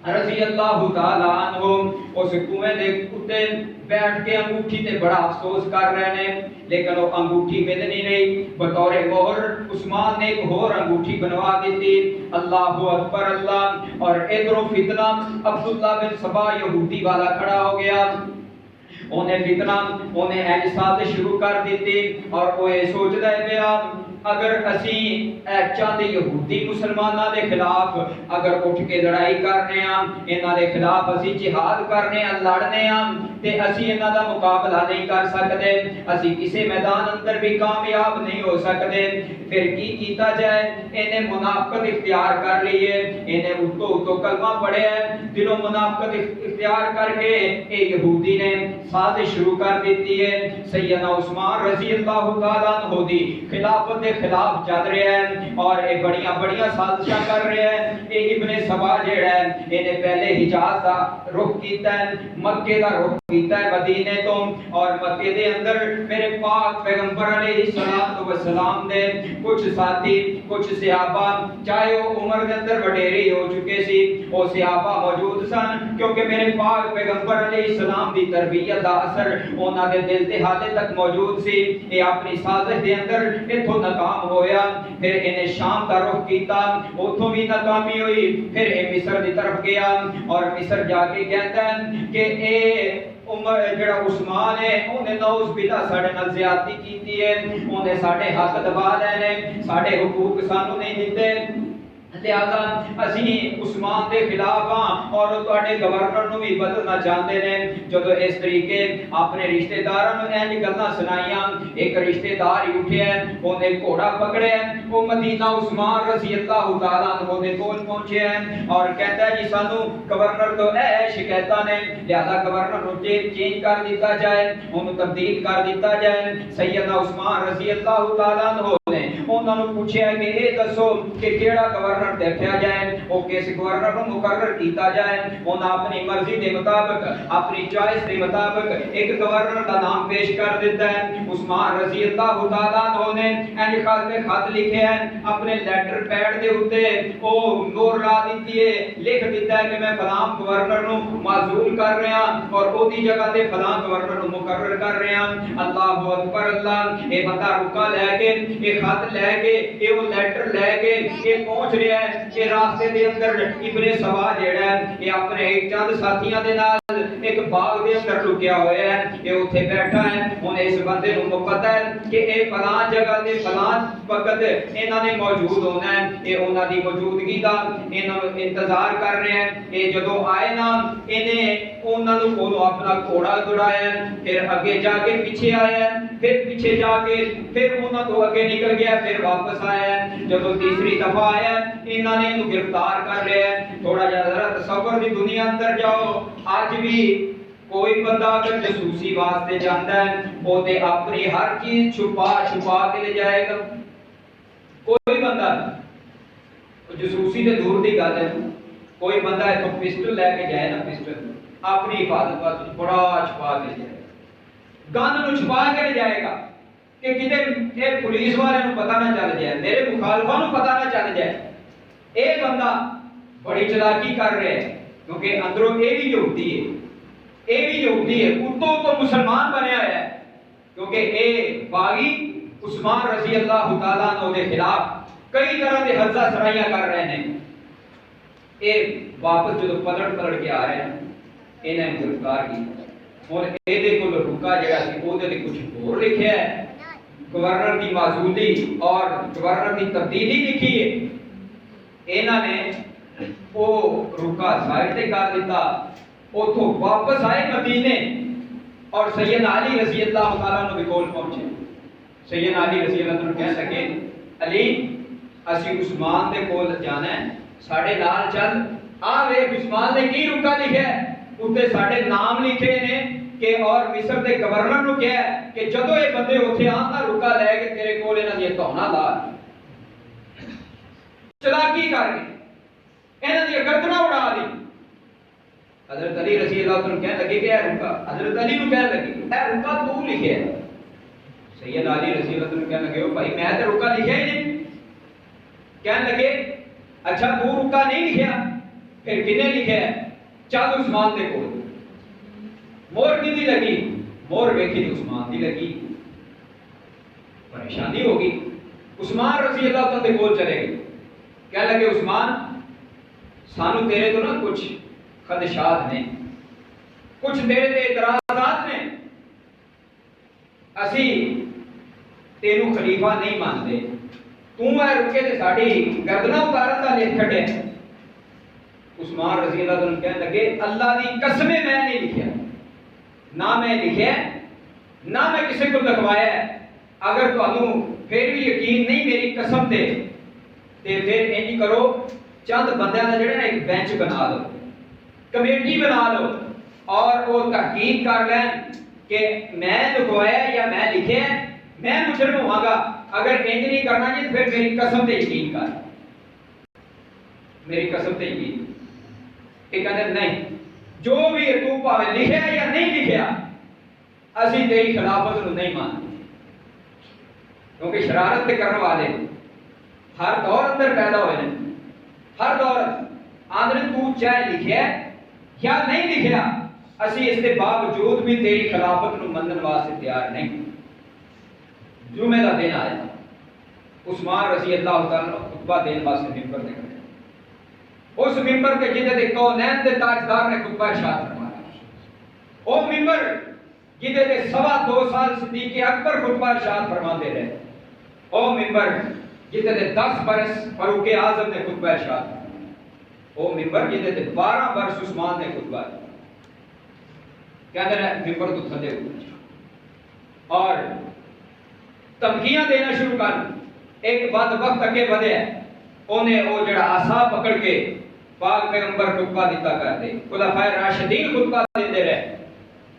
رضی اللہ تعالی عنہ اس کنویں دے اوتے بیٹھ کے انگوٹھی تے بڑا افسوس کر رہے ہیں لیکن وہ انگوٹھی مل نہیں رہی بطور مہر عثمان نے ایک اور انگوٹھی بنوا دیتی اللہ اکبر اللہ اور ادھروں فتنہ عبداللہ بن سبا یہودی والا کھڑا ہو گیا انہیں فتنہ انہیں احساس شروع کر دیتی اور وہ یہ سوچتا ہے پیا اگر اسی چاہتے یہودی مسلمانوں دے خلاف اگر اٹھ کے لڑائی کرنے ہیں انہاں دے خلاف اسی جہاد کرنے ہیں لڑنے ہیں تے اسی انہاں دا مقابلہ نہیں کر سکتے اسی کسی میدان اندر بھی کامیاب نہیں ہو سکتے پھر کی کیتا جائے انہیں منافقت اختیار کر لیے انہیں اتو کلمہ پڑھے ہے دلوں منافقت اختیار کر کے اے یہودی نے سازش شروع کر دیتی ہے سیدنا عثمان رضی اللہ تعالیٰ عنہ دی خلافت دے خلاف چل رہے ہیں اور یہ بڑیاں سازشاں کر رہے ہیں یہ ابن سبا جڑا ہے انہیں پہلے حجاز دا رخ کیتا ہے مکے دا رخ کیتا ہے مدینے تو اور مکے دے اندر میرے پاک پیغمبر علیہ الصلوۃ والسلام دے کچھ ساتھی کچھ صحابہ چاہے وہ عمر دے اندر وڈیرے ہو چکے سی وہ صحابہ موجود سن کیونکہ میرے پاک پیغمبر علیہ السلام دی تربیت دا اثر انہاں دے دل تے حالے تک موجود سی یہ اپنی سازش دے اندر ایتھوں ناکام ہویا پھر انہیں شام کا رخ کیتا اتھوں بھی ناکامی ہوئی پھر یہ مصر دی طرف گیا اور مصر جا کے کہتا ہے کہ اے عمر جڑا عثمان ہے انہیں نوز باللہ ساڑھے نال زیادتی کیتی ہے انہیں ساڑھے حق دبا لینے ساڑھے حقوق سانو نہیں دیتے لہذا اسی عثمان دے خلاف ہاں اور تواڈے گورنر نو بھی بدلنا چاہتے ہیں جدو اس طریقے اپنے رشتہ داراں نو انج گلاں سنائیاں ایک رشتہ دار ہی اٹھیا اونے گھوڑا پکڑیا وہ مدینہ عثمان رضی اللہ تعالی عنہ دے کول پہنچیا اور کہتا ہے جی سانو گورنر تو اے شکایتاں نے لہذا گورنر نو چینج کر دیتا جائے اونوں تبدیل کر دیتا جائے سیدنا عثمان رضی اللہ تعالی عنہ نے انہاں نو پوچھیا کہ اے دسو کہ کیڑا گورنر دیکھا جائے وہ کس گورنر کو مقرر کیتا جائے انہاں اپنی مرضی دے مطابق اپنی چوائس دے مطابق ایک گورنر کا نام پیش کر دیتا ہے عثمان رضی اللہ تعالیٰ عنہ نے انج خط لکھے ہیں اپنے لیٹر پیڈ دے اوتے او مہر لا دیتی ہے لکھ دیتا ہے کہ میں فلاں گورنر نو معزول کر رہا اور او دی جگہ تے فلاں گورنر نو مقرر کر رہا اللہ اکبر اللہ اے بندہ رکا لے کے اے خط لے کے اے وہ لیٹر لے کے اے پہنچ رہا ہے کہ راستے دے اندر ابن سبا جڑا ہے یہ اپنے ایک چند ساتھیاں دے نال ایک باغ دے اندر لکیا ہوا ہے یہ اوتھے بیٹھا ہے ہن اس بندے نوں پتہ ہے کہ اے فلاں جگہ تے فلاں وقت انہاں نے موجود ہونا ہے اے انہاں دی موجودگی دا انہاں انتظار کر رہے ہیں اے جدوں آئے نا انہیں انہاں نوں کولوں اپنا گھوڑا دوڑایا پھر اگے جا کے پیچھے آیا پھر پیچھے جا کے پھر انہاں تو اگے نکل گیا پھر واپس آیا جدوں تیسری دفعہ آیا انہاں نے انہوں گرفتار کر لیا ہے تھوڑا ذرا تصور دی دنیا اندر جاؤ آج بھی کوئی بندہ اگر جاسوسی واسطے جاندا ہے وہ تے اپنی ہر چیز چھپا کے لے جائے گا کوئی بندہ جاسوسی تے دور دی گل ہے کوئی بندہ ایک پسٹل لے کے جائے نا پسٹل اپنی حفاظت واسطے بڑا چھپا کے جائے گن نو چھپا کے لے جائے گا کہ کتے اے پولیس والے نو پتہ نہ چل جائے میرے مخالفاں نو پتہ نہ چل جائے اے بندہ بڑی چلاکی کر رہے ہیں کیونکہ اندروں اے بھی یہودی ہے اتوں تو مسلمان بنیا ہے کیونکہ اے باغی عثمان رضی اللہ تعالیٰ عنہ دے خلاف کئی طرح دے حضا سرائیاں کر رہے ہیں اے واپس جو پلٹ کے آ رہے ہیں انہیں گرفتار کی اور اے دے کول رکا جڑا سی او دے کچھ ہور لکھیا ہے گورنر دی معزولی اور گورنر دی تبدیلی لکھی ہے انہاں نے او رکا سائڈ تے کر دیتا اوتھوں واپس آئے مدینے اور سیدنا علی رضی اللہ تعالیٰ عنہ دے کول پہنچے سیدنا علی رضی اللہ عنہ کہہ سکے علی اسی عثمان دے کول جانا ہے ساڈے نال چل آ ویکھ عثمان نے کی رکا لکھیا ہے اتنے ساڈے نام لکھے نے کہ اور مصر دے گورنر نو کہا کہ جدو یہ بندے اتنے آن نہ رکا لے کے تیرے کول انہاں دی توہنا لا چلاکی کر کے انہاں دی گردناں اڑا دی. حضرت علی رضی اللہ عنہ کہنے لگے کہ اے رکا، حضرت علی نو کہنے لگے اے رکا تو لکھے ہے. سید علی رضی اللہ عنہ کہنے لگے او بھائی میں تے رکا لکھیا ہی نہیں. کہنے لگے اچھا تو رکا نہیں لکھیا پھر کنے لکھیا ہے؟ چل عثمان دے کول. مور کی دی لگی، مور ویکھی تے عثمان دی لگی. پریشانی ہوگی. عثمان رضی اللہ عنہ دے کول چلے گئے. کہنے لگے عثمان سانو تیرے تو نا کچھ خدشات نے، کچھ تیرے تے اعتراضات نے. اسی تینوں خلیفہ نہیں مانتے. تو اے رکے تے ساڈی گردناں اتارن دا لکھ چھڈیا. عثمان رضی اللہ عنہ کہنے لگے اللہ دی قسم میں نہیں لکھیا، نہ میں لکھیا نہ میں کسی کو لکھوایا ہے. اگر تانوں پھر بھی یقین نہیں میری قسم تے پھر انج کرو چند بندیاں دا جڑا نا ایک بینچ بنا لو، کمیٹی بنا لو اور وہ تحقیق کر لیں کہ میں لکھوایا یا میں لکھے ہیں. میں مجرم ہوں گا. اگر انج نہیں کرنا جی پھر میری قسم تے یقین کر، میری قسم تے یقین. کہ کہتے نہیں جو بھی تو پاوے لکھیا یا نہیں لکھیا اسی تیری خلافت نو نہیں مانتے. کیونکہ شرارت کرنے والے ہر دور اندر پیدا ہوئے ہیں. ہر دور آندر تو چاہے لکھیا یا نہیں لکھیا اسی اس کے باوجود بھی تیری خلافت نو منن واسطے تیار نہیں. جمعہ دا دن آیا، عثمان رضی اللہ تعالی عنہ خطبہ دین واسطے ممبر تے کھڑے. اس ممبر تے جدے دے کونین دے تاجدار نے خطبہ ارشاد فرمایا. او ممبر جدے دے 2.25 سال صدیق اکبر خطبہ ارشاد فرماندے رہے. او ممبر جدے دے 10 برس فاروق اعظم نے خطبہ ارشاد فرمایا. او ممبر جدے دے 12 برس عثمان نے خطبہ کہتے ہیں ممبر تو تھلے ہوئے اور تمکیاں دینا شروع کر. ایک بد وقت اگے بدے ہے انہیں وہ جڑا عصا پکڑ کے پاک پیغمبر خطبہ دیتا کرتے، خلفائے راشدین خطبہ دیتے رہے.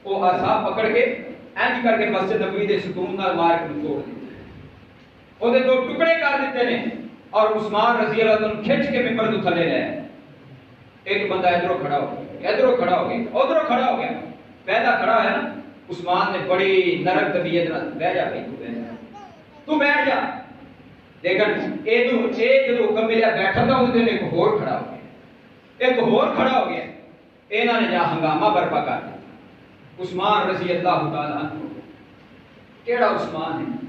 وہ عصا پکڑ کے انج کر کے مسجد نبوی دے ستون نال مار کے توڑ دیتے، وہ دے 2 ٹکڑے کر دیتے ہیں اور عثمان رضی اللہ عنہ کھچ کے ممبر تو تھلے رہے. ایک بندہ ادھروں کھڑا ہو گیا، ادھروں کھڑا ہو گیا، ادھروں کھڑا ہو گیا. پہلا کھڑا ہے نا عثمان نے بڑی نرم طبیعت نال بیٹھ جا بھائی تو بیٹھ جا. لیکن اے جو حکم ملیا بیٹھا تھا اس دن ایک اور کھڑا ہو گیا، ایک اور کھڑا ہو گیا. انہوں نے جہاں ہنگامہ برپا کر دیا. عثمان رضی اللہ تعالیٰ عنہ کیڑا عثمان ہے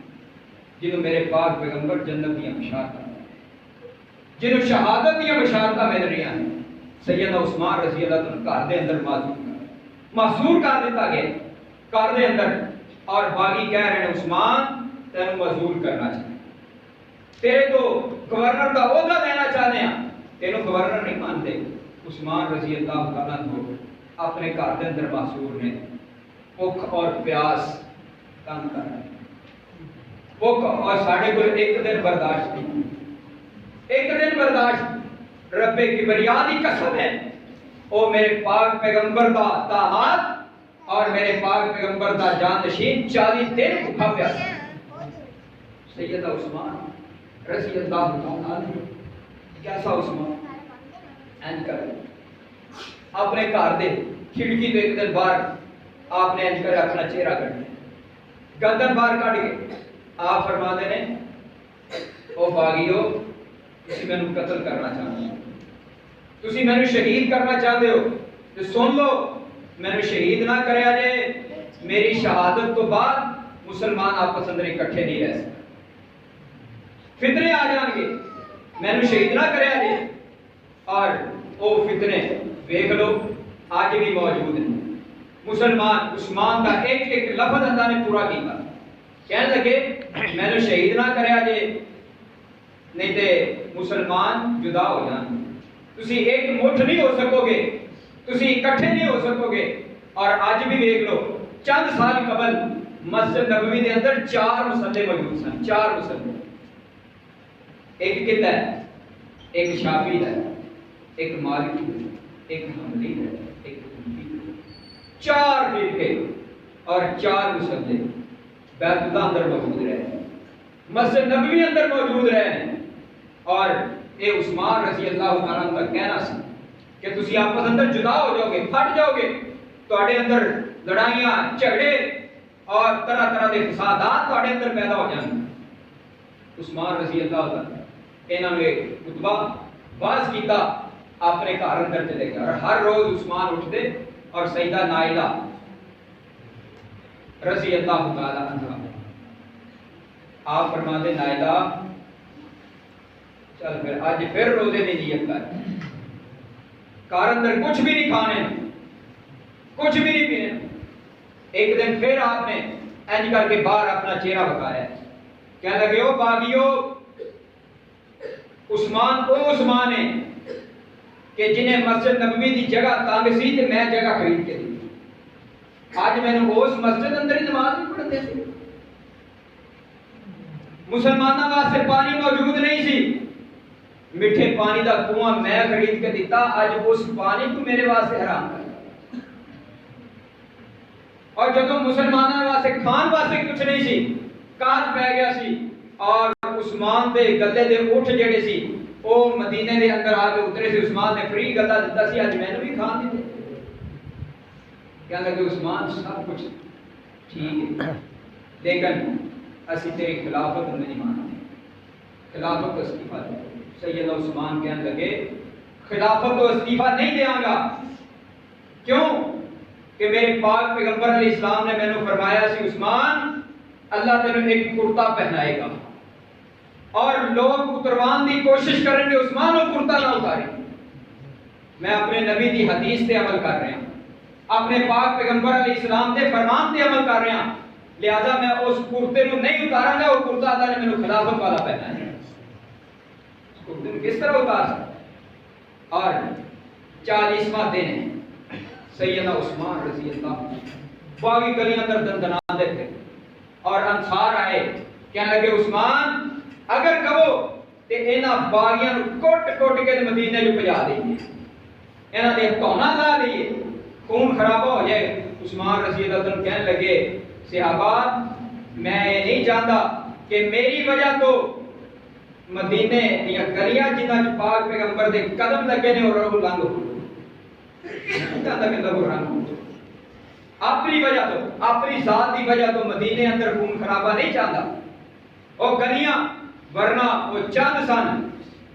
جنہوں میرے پاک پیغمبر جنت دیا بشارت، جنہوں شہادت دیا بشارت مل رہی ہیں. سیدنا عثمان رضی اللہ عنہ گھر دے اندر معذور کر دیتا گیا گھر دے اندر. اور باغی کہہ رہے ہیں عثمان تینوں معذور کرنا چاہتے، تیرے تو گورنر کا عہدہ دینا چاہتے ہیں، تینوں گورنر نہیں مانتے. عثمان رضی اللہ تعالیٰ عنہ اپنے گھر دے اندر معذور نے. بھوک اور پیاس تنگ کر رہے ہیں. بھوک اور ساڑھے کو ایک دن برداشت نہیں، ایک دن برداشت. رب کبریا دی قسم ہے او میرے پاک پیغمبر دا طاعت اور میرے پاک پیغمبر دا جانشین 40 دن بھوکا پیاسا. سیدنا عثمان رضی اللہ تعالیٰ عنہ کیسا عثمان اینج کر اپنے گھر دے کھڑکی تو ایک دن باہر آپ نے اینج کر اپنا چہرہ کٹ لیا، گردن باہر کٹ کے آپ فرماتے ہیں او باغیو تسی مینوں قتل کرنا چاہتے ہو، تسی مینوں شہید کرنا چاہتے ہو تو سن لو مینوں شہید نہ کریا جے. میری شہادت تو بعد مسلمان آپس اندر اکٹھے نہیں رہ سکتے، فتنے آ جان گے. مینوں شہید نہ کریا جے. اور وہ فتنے دیکھ لو آج بھی موجود ہیں. مسلمان عثمان کا ایک ایک لفظ اللہ نے پورا کیا. کہنے لگے مینوں شہید نہ کریا جے نہیں تے مسلمان جدا ہو جان. تسی ایک مٹھ نہیں ہو سکو گے، تسی اکٹھے نہیں ہو سکو گے. اور آج بھی دیکھ لو چند سال قبل مسجد نبوی دے اندر 4 مصلے موجود سن. 4 مصلے، ایک کتا ہے، ایک شافعی ہے، ایک مالکی ہے، ایک حنبلی ہے، ایک حنفی ہے. 4 فرقے اور 4 مسلے بیت اللہ اندر موجود رہے، مسجد نبوی اندر موجود رہے، اور اے عثمان رضی اللہ تعالیٰ عنہ کا کہنا سی کہ تسی آپس اندر جدا ہو جاؤ گے، پھٹ جاؤ گے، تواڈے اندر لڑائیاں جھگڑے اور طرح طرح کے فسادات تواڈے اندر پیدا ہو جان۔ عثمان رضی اللہ تعالیٰ انہوں نے خطبہ باز کیتا، اپنے گھر اندر چلے گئے، اور ہر روز عثمان اٹھتے اور سیدہ نائلہ رضی اللہ تعالیٰ عنہ آپ فرماتے نائلہ چل پھر آج پھر روزے کی نیت کر، گھر اندر کچھ بھی نہیں کھانے، کچھ بھی نہیں پینے۔ ایک دن پھر آپ نے انج کر کے باہر اپنا چہرہ بکایا، کہنے لگے او باغیو، عثمان او عثمان ہے کہ جنہیں مسجد نبوی دی جگہ تانگ سی تے میں جگہ خرید کے دی، آج میں نے اس مسجد اندر ہی نماز نہیں پڑھتے سی، مسلمانوں واسطے پانی موجود نہیں سی، میٹھے پانی دا کنواں میں خرید کے دیتا، آج اس پانی کو میرے واسطے حرام کر، اور جدوں مسلمانوں واسطے کھان واسطے کچھ نہیں سی، کات پہ گیا سی، اور عثمان دے گلے دے اٹھ جڑے سی او مدینے دے اندر آ کے اترے سی، عثمان نے فری گلا دیتا سی، اج میں نے بھی کھان دیتے، کہنے لگے عثمان سب کچھ ٹھیک ہے لیکن اسی تیری خلافت نہیں مانتے، خلافت کو استعفیٰ دے۔ سیدنا عثمان کہنے لگے خلافت کو استعفیٰ نہیں دیاں گا، کیوں کہ میرے پاک پیغمبر علیہ السلام نے میں نے فرمایا سی عثمان اللہ تینوں ایک کرتا پہنائے گا، اور لوگ اتروان دی کوشش کریں گے عثمان وہ کرتا نہ اتاریں، میں اپنے نبی دی حدیث تے عمل کر رہا ہوں، اپنے پاک پیغمبر علیہ السلام دے فرمان تے عمل کر رہا ہوں، لہذا میں اس کرتے نو نہیں اتاراں گا، وہ کرتا اللہ نے مینوں خلافت والا پہنایا ہے، اس کرتے نو کس طرح اتار سکتا؟ اور 40واں دن ہے، سیدنا عثمان رضی اللہ باغی گلیاں اندر دندنا دے تھے، اور انصار آئے کہنے لگے عثمان اگر کہو تے انہاں باغیاں نو کٹ کٹ کے مدینے جو پجا دئیے، انہاں دے ہتھوڑا لا دئیے، خون خرابہ ہو جائے۔ عثمان رضی اللہ عنہ کہنے لگے صحابہ میں یہ نہیں جانتا کہ میری وجہ تو مدینے یا گلیاں جنہاں چ پاک پیغمبر دے قدم لگے نے اور وہ لنگ ہو جانتا کہ لگو رنگ اپنی وجہ تو اپنی ذات کی وجہ تو مدینے اندر خون خرابہ نہیں چاہتا، وہ گلیاں ورنہ وہ چند سن،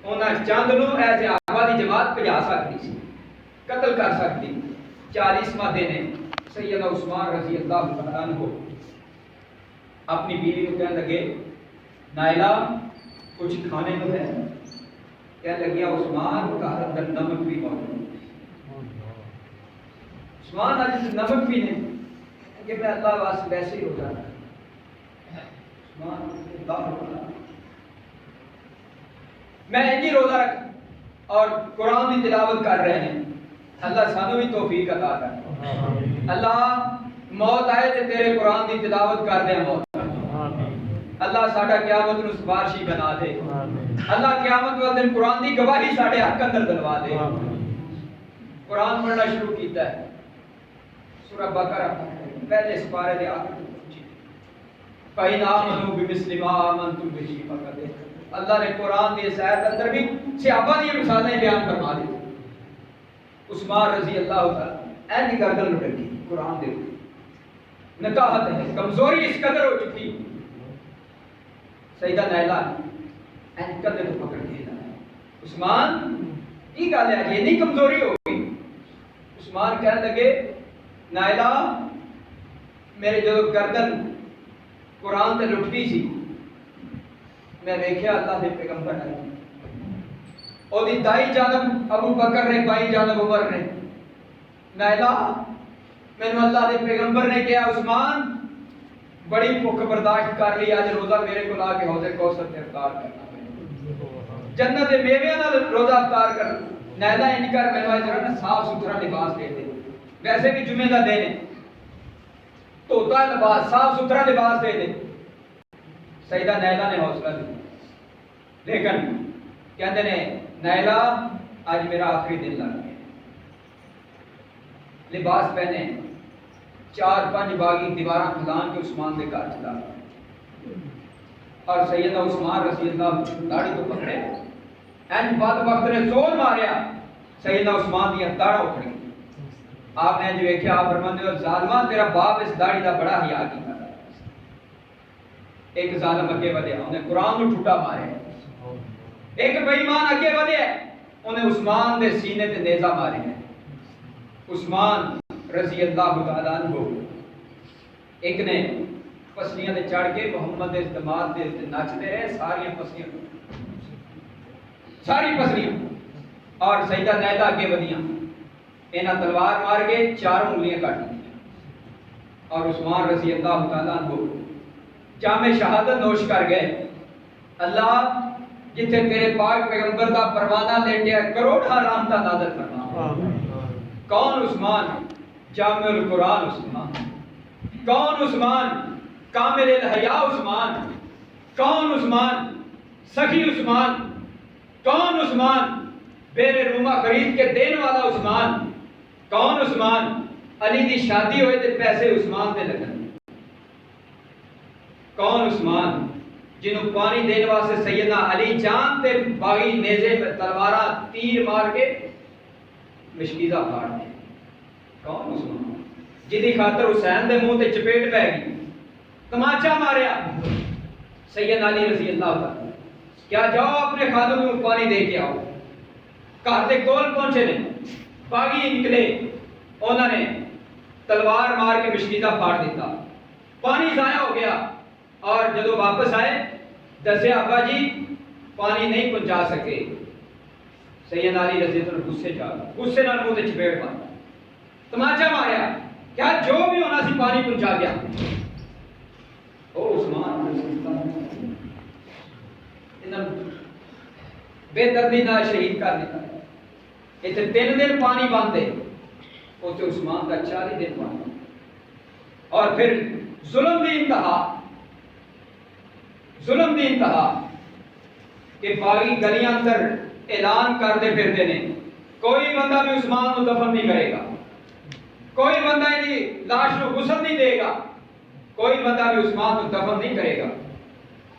انہاں چند نو ایسے آبا دی جماعت پجا سکتی سی، قتل کر سکتی۔ 40واں دن ہے، سیدنا عثمان رضی اللہ تعالیٰ عنہ اپنی بیوی کو کہنے لگے نائلہ کچھ کھانے کو ہے، کہنے لگیا عثمان گھر اندر نمک بھی موجود، عثمان آج نمک بھی نہیں کہ میں اللہ واسطے ویسے ہی روزہ رکھا، عثمان اللہ رکھا میں انجی روزہ رکھ اور قرآن کی تلاوت کر رہے ہیں، اللہ سانو بھی توفیق عطا کر، اللہ موت آئے تے تیرے قرآن کی تلاوت کر دے، موت اللہ ساڈا قیامت نو سفارشی بنا دے، اللہ قیامت والے دن قرآن کی گواہی ساڈے حق اندر دلوا دے۔ قرآن پڑھنا شروع کیتا ہے، سورہ بقرہ پہلے سپارے دے آخر فَإِنْ آمَنُوا بِمِثْلِ مَا آمَنْتُمْ بِهِ فَقَدْ، اللہ نے قرآن کی اس آیت اندر بھی صحابہ کی مثالیں بیان فرما دی۔ عثمان رضی اللہ تعالیٰ ایسی گردن لٹکی قرآن دے نکاحت ہے، کمزوری اس قدر ہو چکی، سیدہ نائلہ ایسی کندھے تو پکڑ کے عثمان کی گل ہے یہ نہیں کمزوری ہو گئی؟ عثمان کہنے لگے نائلہ میرے جو گردن قرآن تے لٹکی سی میں دیکھیا اللہ دے پیغمبر نے اور دی دائی جانب ابو بکر نے بائی جانب عمر نے، نائلہ میں نے اللہ دے پیغمبر نے کہا عثمان بڑی بھوک برداشت کر لی، آج روزہ میرے کو لا کے حوض کوثر سے افطار کرنا، جنت کے میوے نال روزہ افطار کرنا، نائلہ ان کر میں نے ذرا صاف ستھرا لباس دے دے، ویسے بھی جمعے کا دن ہے، دھوتا لباس صاف ستھرا لباس دے دے۔ سیدہ نائلہ نے حوصلہ دیا، لیکن کہتے نے نائلہ آج میرا آخری دن لگ گیا، لباس پہنے 4-5 باغی دیواراں کھلان کے عثمان دے گھر چلا گئے اور سیدنا عثمان رضی اللہ داڑھی تو پکڑے این بد وقت نے زور ماریا سیدنا عثمان دیا داڑھا اکھڑ گئی آپ نے جو دیکھا آپ فرماتے ہو ظالمان تیرا باپ اس داڑھی دا بڑا حیا کیتا ایک ظالم اگے ودیا انہیں قرآن نو ٹھٹا مارے ایک بے ایمان اگے ودیا انہیں عثمان دے سینے تے نیزہ مارے ہیں عثمان رضی اللہ تعالیٰ عنہ ایک نے پسلیاں دے چڑھ کے محمد دے دماد دے نچتے رہے ساری پسلیاں اور سیدہ نیزہ اگے ودیاں انہاں تلوار مار کے 4 انگلیاں کاٹ دیا اور عثمان رضی اللہ تعالیٰ عنہ جامع شہادت نوش کر گئے اللہ جتھے تیرے پاک پیغمبر دا پروانہ لیٹیا کروڑ رحمتاں نازل فرما کون عثمان جامع القرآن عثمان کون عثمان کامل الحیا عثمان کون عثمان سخی عثمان کون عثمان بیر روما خرید کے دین والا عثمان کون عثمان علی دی شادی ہوئے تے پیسے عثمان دے لگن کون عثمان جنہوں پانی دین واسطے سیدنا علی جان تے باغی نیزے پہ تلوارہ تیر مار کے مشکیزہ پھاڑ دے کون عثمان جدی خاطر حسین دے منہ تے چپیٹ پہ گئی تماچا ماریا سیدنا علی رضی اللہ تعالی کیا جاؤ اپنے خادم میں پانی دے کے آؤ گھر دے کول پہنچے نے باغی نکلے انہوں نے تلوار مار کے مشکیزہ پھاڑ دیتا پانی ضائع ہو گیا اور جدو واپس آئے دسے ابا جی پانی نہیں پہنچا سکے سیدنا علی رضی اللہ عنہ غصے جا غصے نال منہ تے چپیڑ مار تماچا ماریا کیا جو بھی ہونا سی پانی پہنچا گیا او عثمان انہاں بے دردی نال شہید کر دیتا اتنے 3 دن پانی بند ہے اتنے عثمان کا 40 دن پانی اور پھر ظلم دی انتہا کہ باغی گلیاں اندر اعلان کرتے پھرتے ہیں کوئی بندہ بھی عثمان کو دفن نہیں کرے گا کوئی بندہ ان لاش کو غسل نہیں دے گا کوئی بندہ بھی عثمان کو دفن نہیں کرے گا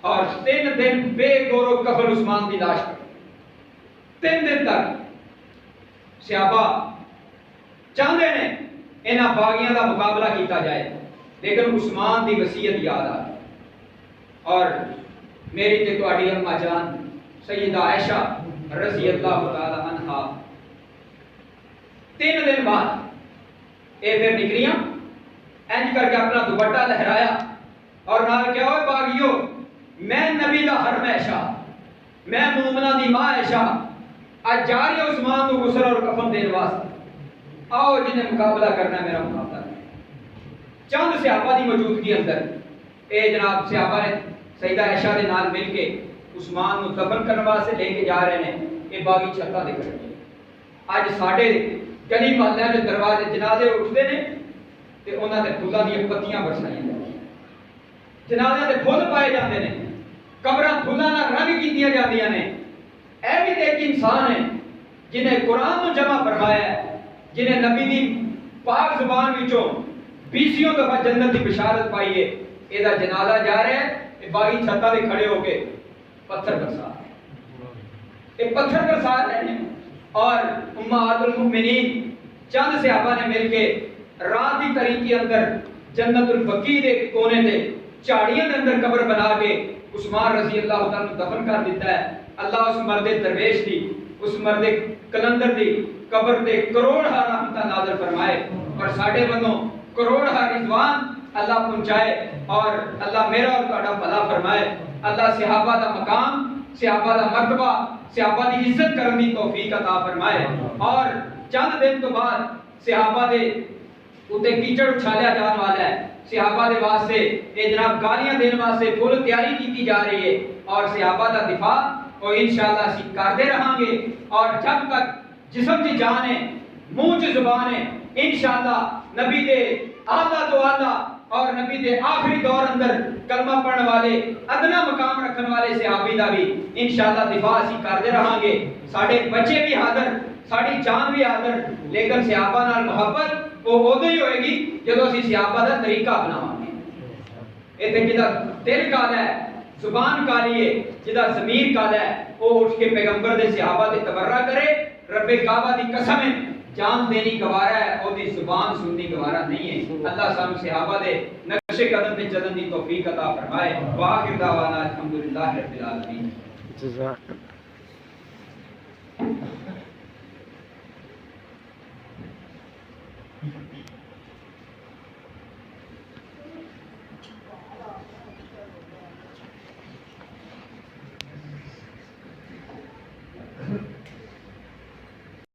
اور 3 دن بے گورو کفن عثمان کی لاش پر 3 دن تک صحابہ چاہتے ہیں انہاں باغیاں دا مقابلہ کیتا جائے لیکن عثمان دی وصیت یاد آ اور میری تے تہاڈی اماں جان سیدہ عائشہ رضی اللہ تعالی عنہا 3 دن بعد اے پھر نکلیاں انج کر کے اپنا دوپٹہ لہرایا اور نال کیا ہوئے باغیو میں نبی دا حرم عائشہ میں مومنہ دی ماں عائشہ آج جا رہی عثمان کو غسل اور کفن دین واسطے آؤ جنہیں مقابلہ کرنا ہے میرا مقابلہ ہے چند صحابہ دی موجودگی اندر اے جناب صحابہ نے سیدہ عائشہ دے نال مل کے عثمان کو دفن کرنے واسطے لے کے جا رہے ہیں یہ باغی چھتا دے کر اج ساڈے گلی محلے دے دروازے جنازے اٹھتے ہیں تے انہاں دے پھلاں دی پتیاں برسائیاں جاندیاں جنازے دے پھل پائے جاندے نے قبراں پھلاں نال رنگ کیتیاں جاندیاں نے اے بھی تے ایک انسان ہے جنہیں قرآن کو جمع فرمایا ہے جنہیں نبی دی پاک زبان وچوں 20 دفعہ جنت کی بشارت پائی ہے یہ جنازہ جا رہا ہے یہ باغی چھتا دے کھڑے ہو کے پتھر برسا یہ پتھر برسا رہے ہیں اور امہات المؤمنین چند صحابہ نے مل کے رات کی تاریکی کے اندر جنت البقیع دے کونے دے چاڑیاں دے اندر قبر بنا کے عثمان رضی اللہ تعالیٰ دفن کر دیتا ہے اللہ اس مرد درویش دی اس مرد کلندر دی قبر تے کروڑ رحمتاں نازل فرمائے اور ساڈے بندوں کروڑ رضوان اللہ پہنچائے اور اللہ میرا اور تہاڈا بھلا فرمائے اللہ صحابہ دا مقام صحابہ دا مرتبہ صحابہ دی عزت کرن دی توفیق عطا فرمائے اور چند دن تو بعد صحابہ دے اتے کیچڑ اچھالیا جان والا ہے صحابہ دے واسطے اے جناب گالیاں دین واسطے فل تیاری کیتی جا رہی ہے اور صحابہ دا دفاع اور انشاءاللہ اسی کرتے رہاں گے اور جب تک جسم کی جان ہے منہ کی زبان ہے انشاءاللہ نبی دے اعلیٰ تو اعلیٰ اور نبی دے آخری دور اندر کلمہ پڑھنے والے ادنا مقام رکھنے والے صحابی دا بھی انشاءاللہ دفاع اسی کرتے رہاں گے ساڑھے بچے بھی حاضر ساڑھی جان بھی حاضر لیکن صحابہ نال محبت وہ ادو ہی ہوئے گی جب اسی صحابہ کا طریقہ اپناواں گے. اتنے جدا دل کالا ہے، زبان کالی ہے، جدا ضمیر کالا ہے، وہ اٹھ کے پیغمبر دے صحابہ دے تبرہ کرے. رب کعبہ دی قسم ہے جان دینی گوارا ہے، اور دی زبان سننی گوارا نہیں ہے. اللہ سانو صحابہ دے نقش قدم پہ چلن دی توفیق عطا فرمائے. وآخر دعوانا الحمدللہ رب العالمین. جزاک